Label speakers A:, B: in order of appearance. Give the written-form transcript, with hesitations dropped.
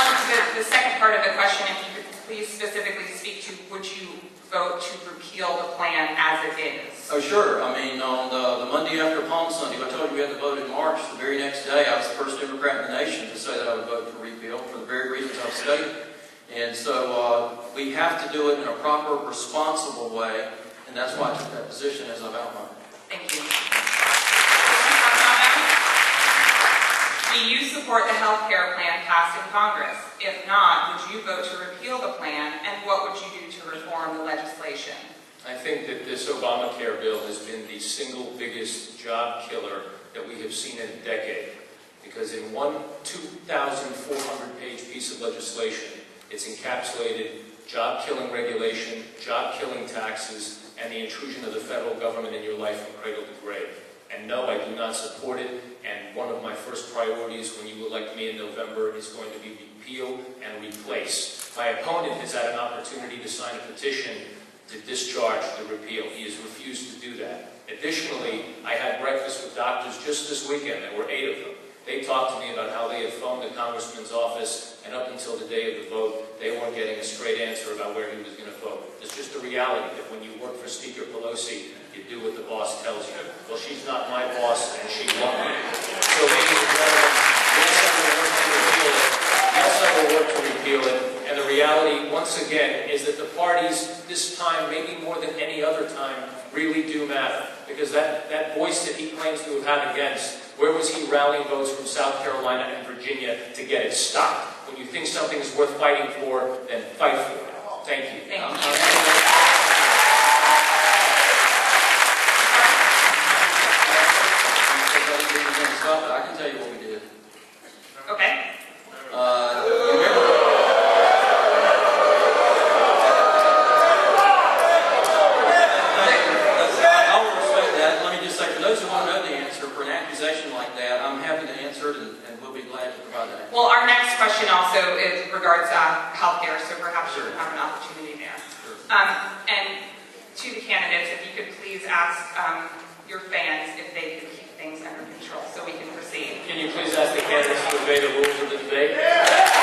A: on to the second part of the question, if you could please specifically speak to, would you vote to repeal the plan as it is?
B: Oh, sure. I mean, on the Monday after Palm Sunday, I told you we had to vote in March. The very next day, I was the first Democrat in the nation to say that I would vote for repeal for the very reasons I've stated. And so we have to do it in a proper, responsible way, and that's why I took that position as I've outlined.
A: Thank you. Do you support the health care plan passed in Congress? If not, would you vote to repeal the plan, and what would you do to reform the legislation?
C: I think that this Obamacare bill has been the single biggest job killer that we have seen in a decade. Because in one 2,400-page piece of legislation, it's encapsulated job-killing regulation, job-killing taxes, and the intrusion of the federal government in your life from cradle to grave. And no, I do not support it. And one of my first priorities when you elect me in November is going to be repeal and replace. My opponent has had an opportunity to sign a petition to discharge the repeal. He has refused to do that. Additionally, I had breakfast with doctors just this weekend. There were 8 of them. They talked to me about how they had phoned the congressman's office, and up until the day of the vote, they weren't getting a straight answer about where he was going to vote. It's just a reality that when you work for Speaker Pelosi, you do what the boss tells you. Well, she's not my boss, and she won't be. So, ladies and gentlemen, yes, I will work to repeal it. And the reality, once again, is that the parties this time, maybe more than any other time, really do matter. Because that voice that he claims to have had against, where was he rallying votes from South Carolina and Virginia to get it stopped? When you think something is worth fighting for, then fight for it. Thank you.
A: Thank you.
B: I can tell you what we did.
A: Okay. Well, our next question also regards healthcare, so perhaps you have an opportunity there.
B: Sure.
A: And to the candidates, if you could please ask your fans if they could keep things under control so we can proceed.
C: Can you please ask the candidates to obey the rules of the debate?